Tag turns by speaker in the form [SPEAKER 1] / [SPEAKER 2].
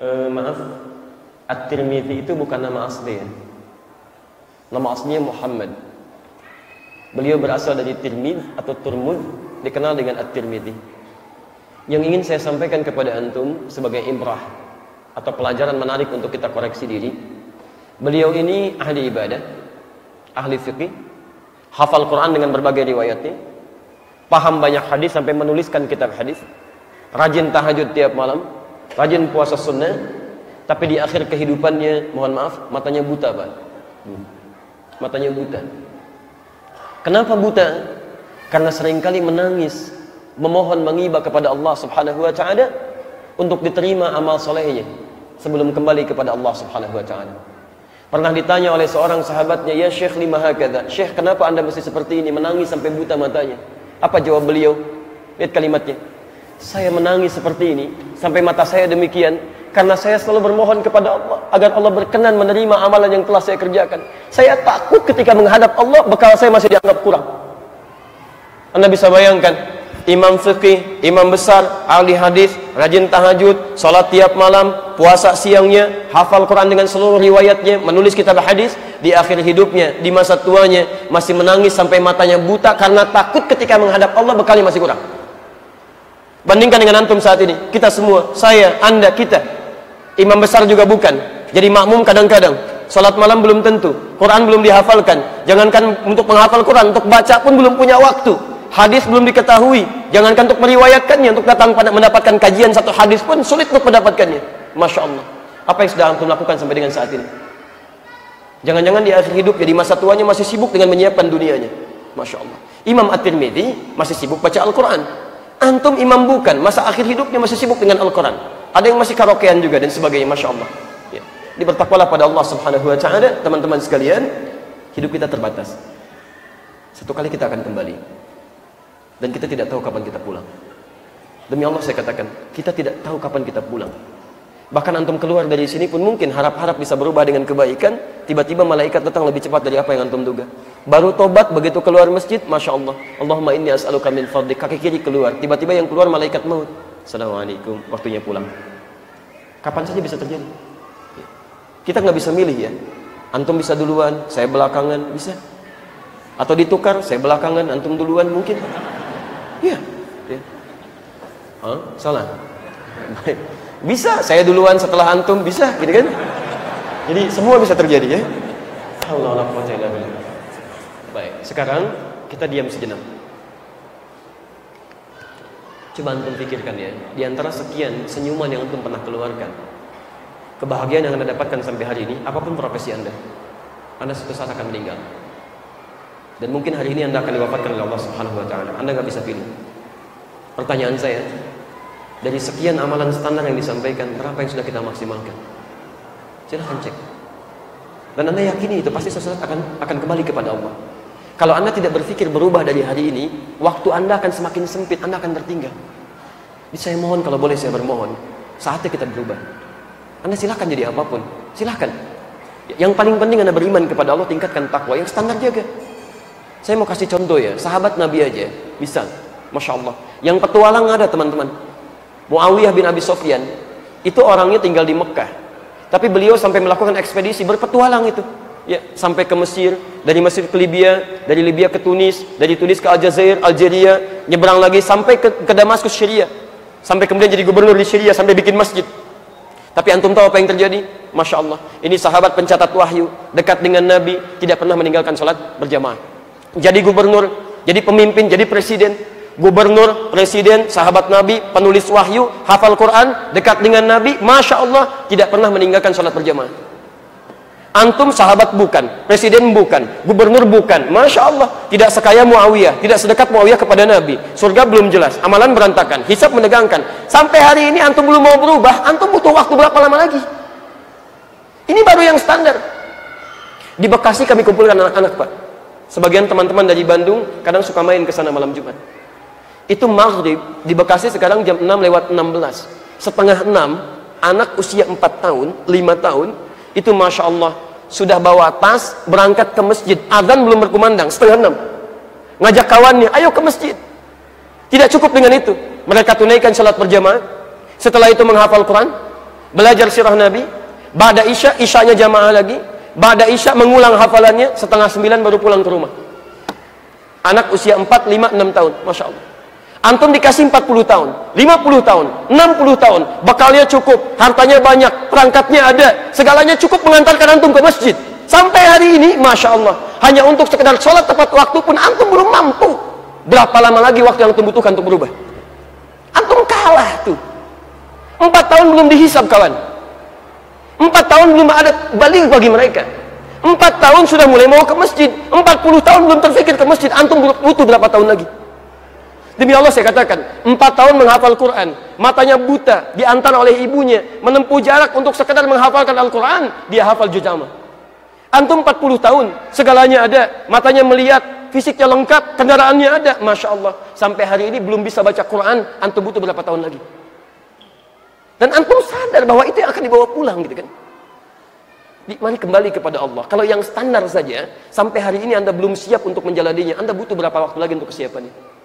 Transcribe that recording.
[SPEAKER 1] Maaf, At-Tirmidzi itu bukan nama asli ya. Nama aslinya Muhammad. Beliau berasal dari Tirmidz atau Turmud, dikenal dengan At-Tirmidzi. Yang ingin saya sampaikan kepada antum sebagai ibrah atau pelajaran menarik untuk kita koreksi diri. Beliau ini ahli ibadah, ahli fikih, hafal Quran dengan berbagai riwayatnya, paham banyak hadis sampai menuliskan kitab hadis, rajin tahajud tiap malam, rajin puasa sunnah, tapi di akhir kehidupannya, mohon maaf, matanya buta, Pak. Matanya buta. Kenapa buta? Karena seringkali menangis, memohon mengibah kepada Allah Subhanahu wa taala untuk diterima amal solehnya sebelum kembali kepada Allah Subhanahu wa taala. Pernah ditanya oleh seorang sahabatnya, "Ya Syekh, lima hakadha?" "Syekh, kenapa Anda mesti seperti ini, menangis sampai buta matanya?" Apa jawab beliau? Lihat kalimatnya. "Saya menangis seperti ini sampai mata saya demikian karena saya selalu bermohon kepada Allah agar Allah berkenan menerima amalan yang telah saya kerjakan. Saya takut ketika menghadap Allah bekal saya masih dianggap kurang." Anda bisa bayangkan, imam fikih, imam besar, ahli hadis, rajin tahajud, salat tiap malam, puasa siangnya, hafal Quran dengan seluruh riwayatnya, menulis kitab hadis, di akhir hidupnya, di masa tuanya masih menangis sampai matanya buta karena takut ketika menghadap Allah bekalnya masih kurang. Bandingkan dengan antum saat ini, kita semua, saya, Anda, kita, imam besar juga bukan, jadi makmum kadang-kadang, salat malam belum tentu, Quran belum dihafalkan, jangankan untuk menghafal Quran, untuk baca pun belum punya waktu. Hadis belum diketahui, jangankan untuk meriwayatkannya, untuk datang pada mendapatkan kajian satu hadis pun sulit untuk mendapatkannya. Masya Allah, apa yang sudah antum lakukan sampai dengan saat ini? Jangan-jangan di akhir hidup, jadi masa tuanya masih sibuk dengan menyiapkan dunianya. Masya Allah. Imam At-Tirmidzi masih sibuk baca Al-Quran. Antum imam bukan, masa akhir hidupnya masih sibuk dengan Al-Quran. Ada yang masih karaokean juga dan sebagainya. Masya Allah. Ya. Bertakwalah pada Allah Subhanahu wa taala, teman-teman sekalian. Hidup kita terbatas. Satu kali kita akan kembali. Dan kita tidak tahu kapan kita pulang. Demi Allah saya katakan, kita tidak tahu kapan kita pulang. Bahkan antum keluar dari sini pun mungkin harap-harap bisa berubah dengan kebaikan, tiba-tiba malaikat datang lebih cepat dari apa yang antum duga. Baru tobat, begitu keluar masjid, Masya Allah, Allahumma inni as'aluka min fadlik, kaki kiri keluar, tiba-tiba yang keluar malaikat maut. Assalamualaikum, waktunya pulang. Kapan saja bisa terjadi. Kita nggak bisa milih ya. Antum bisa duluan, saya belakangan, bisa. Atau ditukar, saya belakangan, antum duluan mungkin. Iya. Ya. Salah. Bisa, saya duluan setelah antum, bisa, gitu kan? Jadi semua bisa terjadi ya. Allah. Baik, sekarang kita diam sejenak. Coba antum pikirkan ya, di antara sekian senyuman yang antum pernah keluarkan, kebahagiaan yang Anda dapatkan sampai hari ini, apapun profesi Anda suatu saat akan meninggal. Dan mungkin hari ini Anda akan diwafatkan oleh Allah Subhanahu wa taala. Anda nggak bisa pilih. Pertanyaan saya, dari sekian amalan standar yang disampaikan, berapa yang sudah kita maksimalkan? Silahkan cek. Dan Anda yakini itu pasti sesuatu akan kembali kepada Allah. Kalau Anda tidak berpikir berubah dari hari ini, waktu Anda akan semakin sempit, Anda akan tertinggal. Jadi saya mohon, kalau boleh saya bermohon, saatnya kita berubah. Anda silahkan jadi apapun, silahkan. Yang paling penting Anda beriman kepada Allah, tingkatkan takwa, yang standar jaga. Saya mau kasih contoh ya, sahabat Nabi aja, misal, Masya Allah, yang petualang ada teman-teman. Muawiyah bin Abi Sufyan, itu orangnya tinggal di Mekah, tapi beliau sampai melakukan ekspedisi, berpetualang itu, ya, sampai ke Mesir, dari Mesir ke Libya, dari Libya ke Tunis, dari Tunis ke Aljazair, Algeria, nyebrang lagi sampai ke Damaskus Syria, sampai kemudian jadi gubernur di Syria, sampai bikin masjid. Tapi antum tahu apa yang terjadi? Masya Allah, ini sahabat pencatat wahyu, dekat dengan Nabi, tidak pernah meninggalkan sholat berjamaah. Jadi gubernur, jadi pemimpin, jadi presiden. Gubernur, presiden, sahabat Nabi, penulis wahyu, hafal Quran, dekat dengan Nabi, Masya Allah, tidak pernah meninggalkan sholat berjamaah. Antum sahabat bukan, presiden bukan, gubernur bukan, Masya Allah, tidak sekaya Muawiyah, tidak sedekat Muawiyah kepada Nabi. Surga belum jelas, amalan berantakan, hisab menegangkan. Sampai hari ini antum belum mau berubah, antum butuh waktu berapa lama lagi? Ini baru yang standar. Di Bekasi kami kumpulkan anak-anak, Pak. Sebagian teman-teman dari Bandung kadang suka main ke sana malam Jumat. Itu maghrib di Bekasi sekarang jam 6:16. Setengah 6, anak usia 4 tahun, 5 tahun, itu Masya Allah sudah bawa tas berangkat ke masjid. Azan belum berkumandang, setengah 6. Ngajak kawannya, ayo ke masjid. Tidak cukup dengan itu, mereka tunaikan salat berjamaah. Setelah itu menghafal Quran, belajar sirah Nabi, ba'da isya, isyanya jamaah lagi, ba'da isya mengulang hafalannya, setengah 9 baru pulang ke rumah. Anak usia 4, 5, 6 tahun, Masya Allah. Antum dikasih 40 tahun, 50 tahun, 60 tahun, bakalnya cukup, hartanya banyak, perangkatnya ada, segalanya cukup mengantarkan antum ke masjid. Sampai hari ini, Masya Allah, hanya untuk sekedar sholat tepat waktu pun antum belum mampu. Berapa lama lagi waktu yang antum butuhkan untuk berubah? Antum kalah tuh. 4 tahun belum dihisab, kawan. 4 tahun belum ada balik bagi mereka. 4 tahun sudah mulai mau ke masjid. 40 tahun belum terfikir ke masjid. Antum butuh berapa tahun lagi? Demi Allah saya katakan, 4 tahun menghafal Quran, matanya buta, diantar oleh ibunya, menempuh jarak untuk sekedar menghafalkan Al-Quran, dia hafal juz amma. Antum 40 tahun, segalanya ada, matanya melihat, fisiknya lengkap, kendaraannya ada, Masya Allah. Sampai hari ini belum bisa baca Quran, antum butuh berapa tahun lagi? Dan antum sadar bahwa itu yang akan dibawa pulang, gitu kan? Mari kembali kepada Allah. Kalau yang standar saja, sampai hari ini Anda belum siap untuk menjalaninya, Anda butuh berapa waktu lagi untuk kesiapannya?